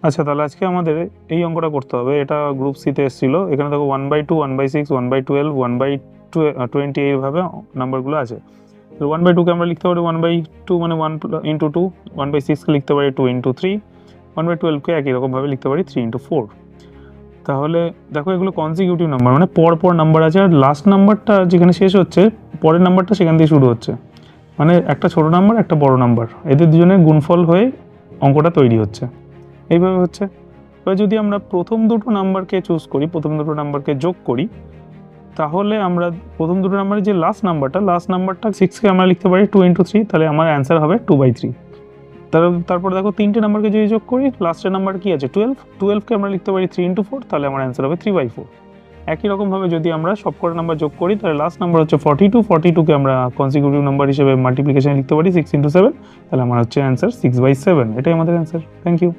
আচ্ছা, তাহলে আজকে আমাদের এই অঙ্কটা করতে হবে। এটা গ্রুপ সিতে এসেছিল। এখানে দেখো 1/2, 1/6, 1/12, 1/20 এইভাবে নাম্বারগুলো আছে। তো 1/2কে আমরা লিখতে পারি 1/2 মানে 1 ইন্টু 2, 1/6কে লিখতে পারি 2 ইন্টু 3, 1/12কে একই রকমভাবে লিখতে পারি 3 ইন্টু 4। তাহলে দেখো এগুলো কনসিকিউটিভ নাম্বার, মানে পর নাম্বার আছে, আর লাস্ট নাম্বারটা যেখানে শেষ হচ্ছে পরের নাম্বারটা সেখান দিয়ে শুরু হচ্ছে, মানে একটা ছোট নাম্বার একটা বড় নাম্বার, এদের দুজনের গুণফল হয়ে অঙ্কটা তৈরি হচ্ছে। এইভাবে হচ্ছে। এবার যদি আমরা প্রথম দুটো নাম্বারকে চুজ করি, প্রথম দুটো নাম্বারকে যোগ করি, তাহলে আমরা প্রথম দুটো নাম্বারের যে লাস্ট নাম্বারটা 6কে আমরা লিখতে পারি 2 ইন্টু 3, তাহলে আমার অ্যান্সার হবে 2/3। তারপর দেখো তিনটে নাম্বারকে যদি যোগ করি, লাস্টের নাম্বার কি আছে 12কে আমরা লিখতে পারি 3 ইন্টু 4, তাহলে আমার অ্যান্সার হবে 3/4। একই রকমভাবে যদি আমরা সবকটা নাম্বার যোগ করি, তাহলে লাস্ট নাম্বার হচ্ছে 42কে আমরা কনসিকিউটিভ নাম্বার হিসেবে মাল্টিপ্লিকেশন লিখতে পারি 6 ইন্টু 7, তাহলে আমার হচ্ছে অ্যান্সার 6/7। এটাই আমাদের অ্যান্সার। Thank you.